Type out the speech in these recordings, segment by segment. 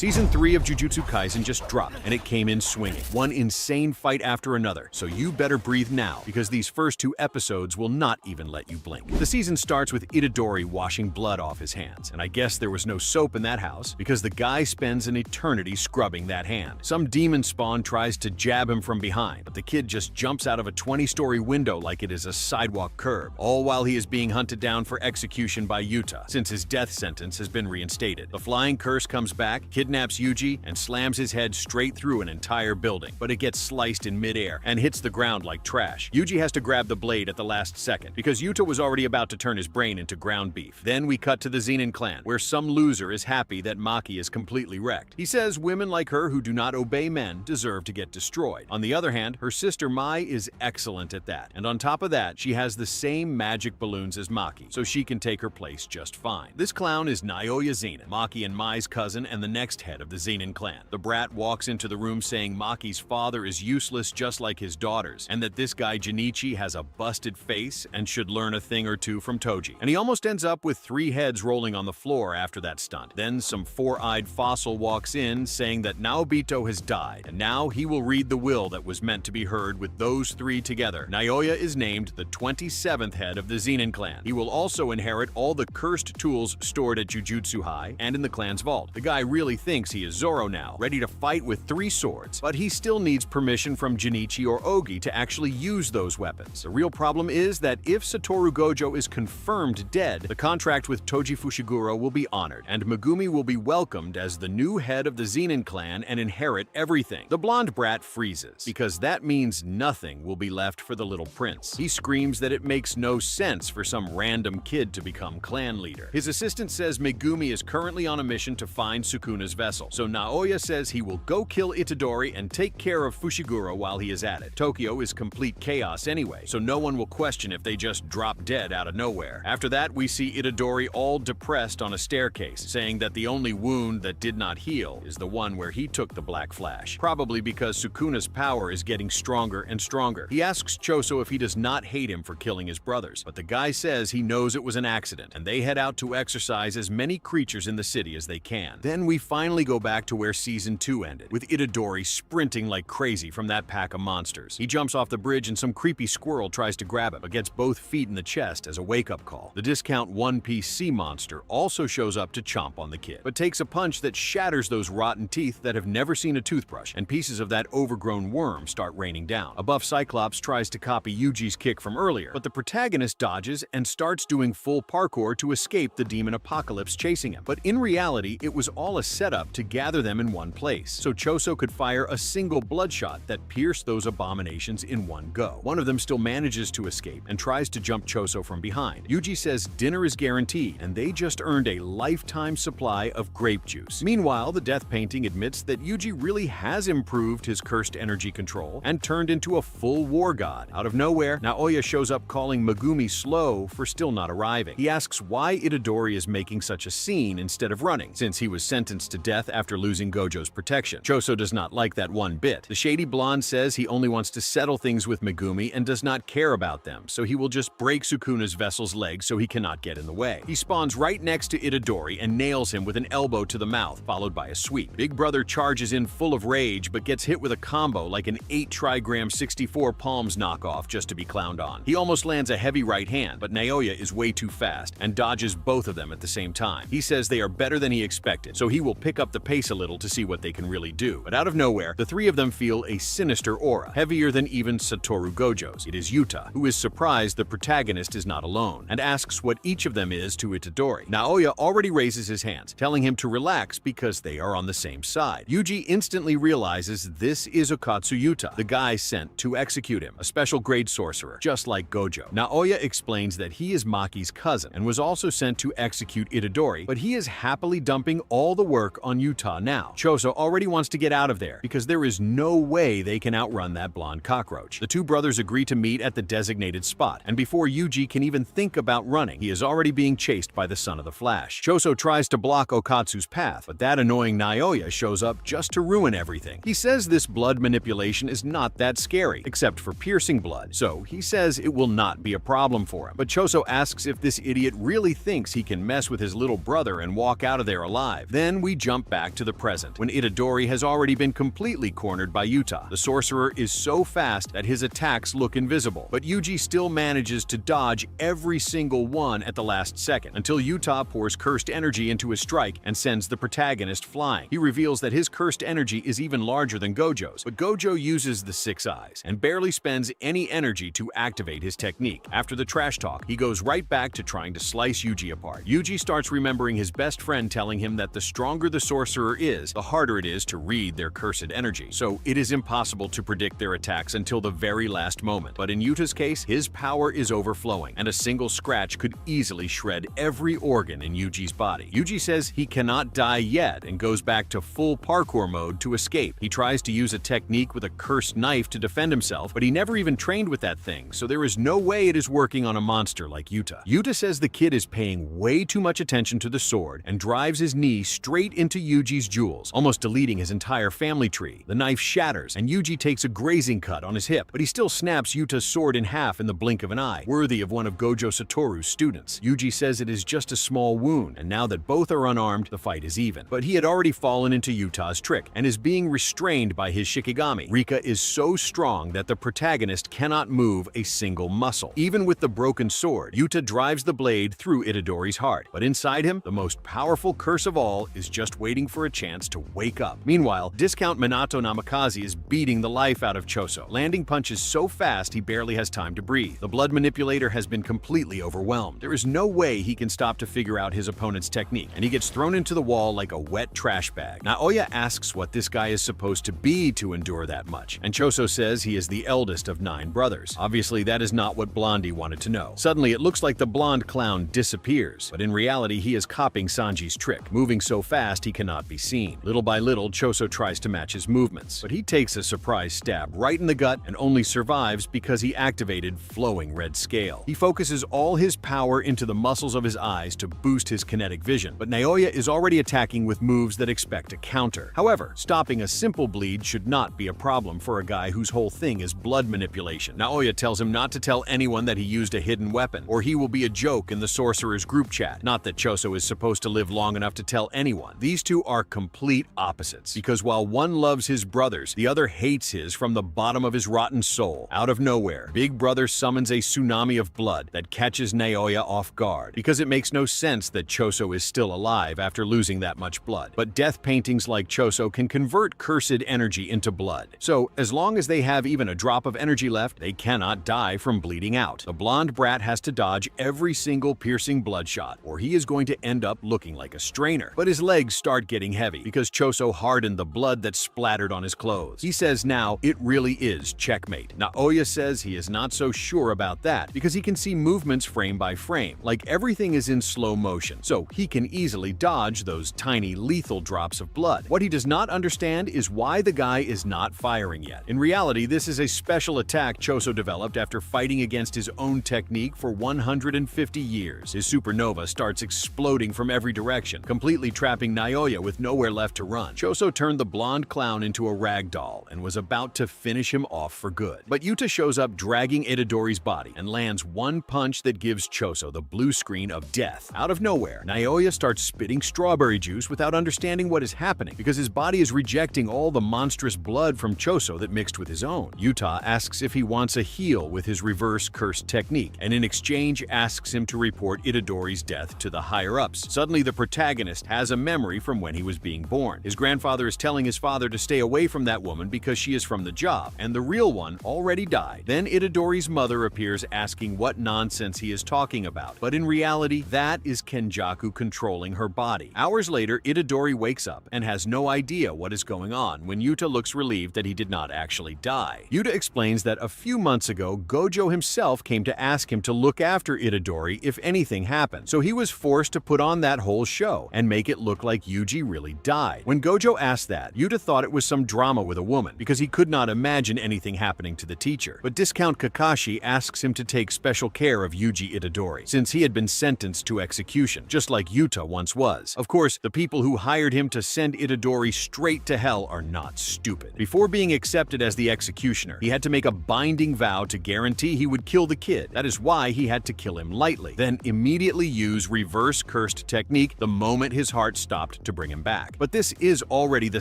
Season 3 of Jujutsu Kaisen just dropped, and it came in swinging. One insane fight after another, so you better breathe now, because these first 2 episodes will not even let you blink. The season starts with Itadori washing blood off his hands, and I guess there was no soap in that house, because the guy spends an eternity scrubbing that hand. Some demon spawn tries to jab him from behind, but the kid just jumps out of a 20-story window like it is a sidewalk curb, all while he is being hunted down for execution by Yuta, since his death sentence has been reinstated. The flying curse comes back, kidnaps Yuji, and slams his head straight through an entire building, but it gets sliced in midair and hits the ground like trash. Yuji has to grab the blade at the last second, because Yuta was already about to turn his brain into ground beef. Then we cut to the Zenin clan, where some loser is happy that Maki is completely wrecked. He says women like her who do not obey men deserve to get destroyed. On the other hand, her sister Mai is excellent at that, and on top of that, she has the same magic balloons as Maki, so she can take her place just fine. This clown is Naoya Zenin, Maki and Mai's cousin and the next head of the Zenin clan. The brat walks into the room saying Maki's father is useless just like his daughters, and that this guy Junichi has a busted face and should learn a thing or two from Toji. And he almost ends up with 3 heads rolling on the floor after that stunt. Then some 4-eyed fossil walks in saying that Naobito has died, and now he will read the will that was meant to be heard with those 3 together. Naoya is named the 27th head of the Zenin clan. He will also inherit all the cursed tools stored at Jujutsu High and in the clan's vault. The guy really thinks he is Zoro now, ready to fight with 3 swords, but he still needs permission from Junichi or Ogi to actually use those weapons. The real problem is that if Satoru Gojo is confirmed dead, the contract with Toji Fushiguro will be honored, and Megumi will be welcomed as the new head of the Zenin clan and inherit everything. The blonde brat freezes, because that means nothing will be left for the little prince. He screams that it makes no sense for some random kid to become clan leader. His assistant says Megumi is currently on a mission to find Sukuna's vessel, so Naoya says he will go kill Itadori and take care of Fushiguro while he is at it. Tokyo is complete chaos anyway, so no one will question if they just drop dead out of nowhere. After that, we see Itadori all depressed on a staircase, saying that the only wound that did not heal is the one where he took the Black Flash, probably because Sukuna's power is getting stronger and stronger. He asks Choso if he does not hate him for killing his brothers, but the guy says he knows it was an accident, and they head out to exorcise as many creatures in the city as they can. Then we finally go back to where Season 2 ended, with Itadori sprinting like crazy from that pack of monsters. He jumps off the bridge and some creepy squirrel tries to grab him, but gets both feet in the chest as a wake-up call. The discount One Piece sea monster also shows up to chomp on the kid, but takes a punch that shatters those rotten teeth that have never seen a toothbrush, and pieces of that overgrown worm start raining down. A buff Cyclops tries to copy Yuji's kick from earlier, but the protagonist dodges and starts doing full parkour to escape the demon apocalypse chasing him. But in reality, it was all a setup to gather them in one place, so Choso could fire a single bloodshot that pierced those abominations in one go. One of them still manages to escape and tries to jump Choso from behind. Yuji says dinner is guaranteed, and they just earned a lifetime supply of grape juice. Meanwhile, the death painting admits that Yuji really has improved his cursed energy control and turned into a full war god. Out of nowhere, Naoya shows up calling Megumi slow for still not arriving. He asks why Itadori is making such a scene instead of running, since he was sentenced to death after losing Gojo's protection. Choso does not like that one bit. The shady blonde says he only wants to settle things with Megumi and does not care about them, so he will just break Sukuna's vessel's leg so he cannot get in the way. He spawns right next to Itadori and nails him with an elbow to the mouth, followed by a sweep. Big Brother charges in full of rage, but gets hit with a combo like an 8-trigram 64 palms knockoff just to be clowned on. He almost lands a heavy right hand, but Naoya is way too fast and dodges both of them at the same time. He says they are better than he expected, so he will pick up the pace a little to see what they can really do. But out of nowhere, the 3 of them feel a sinister aura, heavier than even Satoru Gojo's. It is Yuta, who is surprised the protagonist is not alone, and asks what each of them is to Itadori. Naoya already raises his hands, telling him to relax because they are on the same side. Yuji instantly realizes this is Okatsu Yuta, the guy sent to execute him, a special grade sorcerer, just like Gojo. Naoya explains that he is Maki's cousin and was also sent to execute Itadori, but he is happily dumping all the work on Yuta now. Choso already wants to get out of there because there is no way they can outrun that blonde cockroach. The 2 brothers agree to meet at the designated spot, and before Yuji can even think about running, he is already being chased by the son of the Flash. Choso tries to block Okatsu's path, but that annoying Naoya shows up just to ruin everything. He says this blood manipulation is not that scary, except for piercing blood, so he says it will not be a problem for him. But Choso asks if this idiot really thinks he can mess with his little brother and walk out of there alive. Then we jump jump back to the present, when Itadori has already been completely cornered by Yuta. The sorcerer is so fast that his attacks look invisible, but Yuji still manages to dodge every single one at the last second, until Yuta pours cursed energy into his strike and sends the protagonist flying. He reveals that his cursed energy is even larger than Gojo's, but Gojo uses the 6 eyes and barely spends any energy to activate his technique. After the trash talk, he goes right back to trying to slice Yuji apart. Yuji starts remembering his best friend telling him that the stronger the sorcerer is, the harder it is to read their cursed energy, so it is impossible to predict their attacks until the very last moment. But in Yuta's case, his power is overflowing, and a single scratch could easily shred every organ in Yuji's body. Yuji says he cannot die yet and goes back to full parkour mode to escape. He tries to use a technique with a cursed knife to defend himself, but he never even trained with that thing, so there is no way it is working on a monster like Yuta. Yuta says the kid is paying way too much attention to the sword and drives his knee straight into Yuji's jewels, almost deleting his entire family tree. The knife shatters, and Yuji takes a grazing cut on his hip, but he still snaps Yuta's sword in half in the blink of an eye, worthy of one of Gojo Satoru's students. Yuji says it is just a small wound, and now that both are unarmed, the fight is even. But he had already fallen into Yuta's trick and is being restrained by his Shikigami. Rika is so strong that the protagonist cannot move a single muscle. Even with the broken sword, Yuta drives the blade through Itadori's heart, but inside him, the most powerful curse of all is just waiting for a chance to wake up. Meanwhile, Discount Minato Namikaze is beating the life out of Choso, landing punches so fast he barely has time to breathe. The blood manipulator has been completely overwhelmed. There is no way he can stop to figure out his opponent's technique, and he gets thrown into the wall like a wet trash bag. Naoya asks what this guy is supposed to be to endure that much, and Choso says he is the eldest of 9 brothers. Obviously, that is not what Blondie wanted to know. Suddenly, it looks like the blonde clown disappears, but in reality, he is copying Sanji's trick, moving so fast he cannot be seen. Little by little, Choso tries to match his movements, but he takes a surprise stab right in the gut and only survives because he activated Flowing Red Scale. He focuses all his power into the muscles of his eyes to boost his kinetic vision, but Naoya is already attacking with moves that expect a counter. However, stopping a simple bleed should not be a problem for a guy whose whole thing is blood manipulation. Naoya tells him not to tell anyone that he used a hidden weapon, or he will be a joke in the sorcerer's group chat. Not that Choso is supposed to live long enough to tell anyone. These two are complete opposites, because while one loves his brothers, the other hates his from the bottom of his rotten soul. Out of nowhere, Big Brother summons a tsunami of blood that catches Naoya off guard, because it makes no sense that Choso is still alive after losing that much blood. But death paintings like Choso can convert cursed energy into blood. So, as long as they have even a drop of energy left, they cannot die from bleeding out. The blonde brat has to dodge every single piercing bloodshot, or he is going to end up looking like a strainer. But his legs start getting heavy because Choso hardened the blood that splattered on his clothes. He says now it really is checkmate. Naoya says he is not so sure about that because he can see movements frame by frame, like everything is in slow motion, so he can easily dodge those tiny lethal drops of blood. What he does not understand is why the guy is not firing yet. In reality, this is a special attack Choso developed after fighting against his own technique for 150 years. His supernova starts exploding from every direction, completely trapping Naoya with nowhere left to run. Choso turned the blonde clown into a rag doll and was about to finish him off for good. But Yuta shows up dragging Itadori's body and lands one punch that gives Choso the blue screen of death. Out of nowhere, Naoya starts spitting strawberry juice without understanding what is happening because his body is rejecting all the monstrous blood from Choso that mixed with his own. Yuta asks if he wants a heal with his reverse curse technique, and in exchange asks him to report Itadori's death to the higher-ups. Suddenly, the protagonist has a memory from when he was being born. His grandfather is telling his father to stay away from that woman because she is from the job, and the real one already died. Then Itadori's mother appears asking what nonsense he is talking about, but in reality, that is Kenjaku controlling her body. Hours later, Itadori wakes up and has no idea what is going on when Yuta looks relieved that he did not actually die. Yuta explains that a few months ago, Gojo himself came to ask him to look after Itadori if anything happened, so he was forced to put on that whole show and make it look like Yuji really died. When Gojo asked that, Yuta thought it was some drama with a woman because he could not imagine anything happening to the teacher. But Discount Kakashi asks him to take special care of Yuji Itadori, since he had been sentenced to execution, just like Yuta once was. Of course, the people who hired him to send Itadori straight to hell are not stupid. Before being accepted as the executioner, he had to make a binding vow to guarantee he would kill the kid. That is why he had to kill him lightly, then immediately use reverse cursed technique the moment his heart stopped attempt to bring him back. But this is already the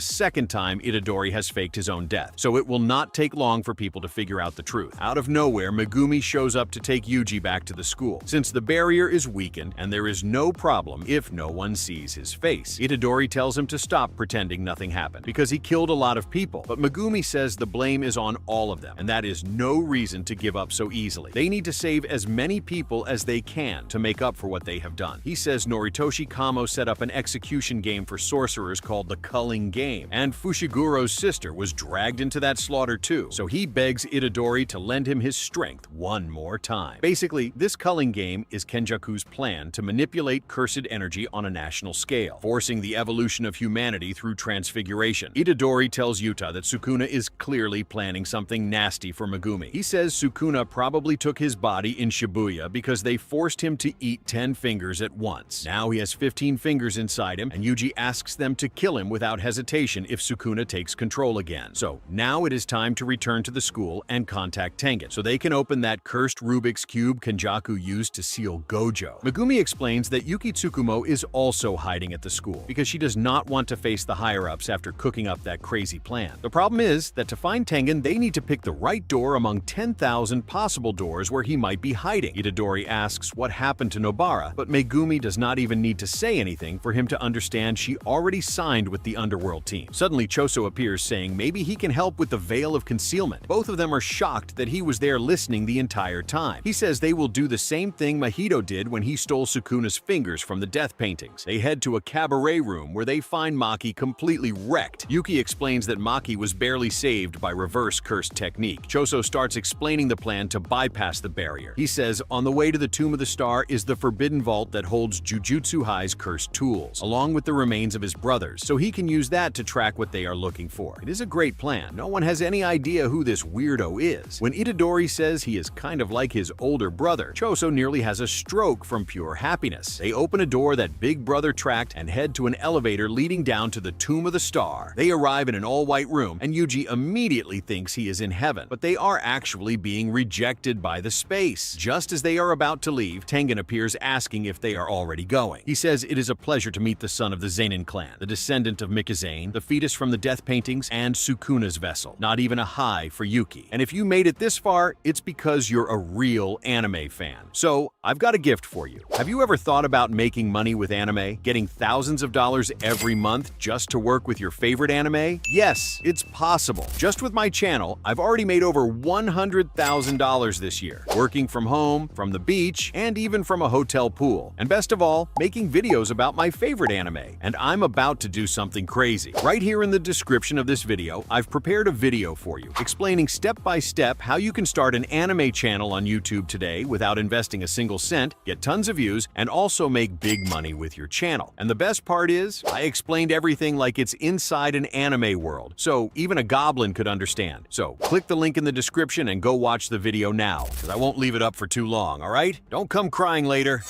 second time Itadori has faked his own death, so it will not take long for people to figure out the truth. Out of nowhere, Megumi shows up to take Yuji back to the school, since the barrier is weakened and there is no problem if no one sees his face. Itadori tells him to stop pretending nothing happened, because he killed a lot of people, but Megumi says the blame is on all of them, and that is no reason to give up so easily. They need to save as many people as they can to make up for what they have done. He says Noritoshi Kamo set up an execution game for sorcerers called the Culling Game, and Fushiguro's sister was dragged into that slaughter too, so he begs Itadori to lend him his strength one more time. Basically, this Culling Game is Kenjaku's plan to manipulate cursed energy on a national scale, forcing the evolution of humanity through transfiguration. Itadori tells Yuta that Sukuna is clearly planning something nasty for Megumi. He says Sukuna probably took his body in Shibuya because they forced him to eat 10 fingers at once. Now he has 15 fingers inside him, and Yuji asks them to kill him without hesitation if Sukuna takes control again. So now it is time to return to the school and contact Tengen, so they can open that cursed Rubik's Cube Kenjaku used to seal Gojo. Megumi explains that Yuki Tsukumo is also hiding at the school because she does not want to face the higher-ups after cooking up that crazy plan. The problem is that to find Tengen, they need to pick the right door among 10,000 possible doors where he might be hiding. Itadori asks what happened to Nobara, but Megumi does not even need to say anything for him to understand she already signed with the underworld team. Suddenly, Choso appears saying maybe he can help with the veil of concealment. Both of them are shocked that he was there listening the entire time. He says they will do the same thing Mahito did when he stole Sukuna's fingers from the death paintings. They head to a cabaret room where they find Maki completely wrecked. Yuki explains that Maki was barely saved by reverse curse technique. Choso starts explaining the plan to bypass the barrier. He says on the way to the Tomb of the Star is the forbidden vault that holds Jujutsu Hai's cursed tools, along with the remains of his brothers, so he can use that to track what they are looking for. It is a great plan. No one has any idea who this weirdo is. When Itadori says he is kind of like his older brother, Choso nearly has a stroke from pure happiness. They open a door that Big Brother tracked and head to an elevator leading down to the Tomb of the Star. They arrive in an all-white room, and Yuji immediately thinks he is in heaven, but they are actually being rejected by the space. Just as they are about to leave, Tengen appears asking if they are already going. He says it is a pleasure to meet the son of the Zenin clan, the descendant of Mikazane, the fetus from the death paintings, and Sukuna's vessel. Not even a hi for Yuki. And if you made it this far, it's because you're a real anime fan. So, I've got a gift for you. Have you ever thought about making money with anime? Getting thousands of dollars every month just to work with your favorite anime? Yes, it's possible. Just with my channel, I've already made over $100,000 this year, working from home, from the beach, and even from a hotel pool. And best of all, making videos about my favorite anime. And I'm about to do something crazy. Right here in the description of this video, I've prepared a video for you, explaining step by step how you can start an anime channel on YouTube today without investing a single cent, get tons of views, and also make big money with your channel. And the best part is, I explained everything like it's inside an anime world, so even a goblin could understand. So click the link in the description and go watch the video now, because I won't leave it up for too long, alright? Don't come crying later.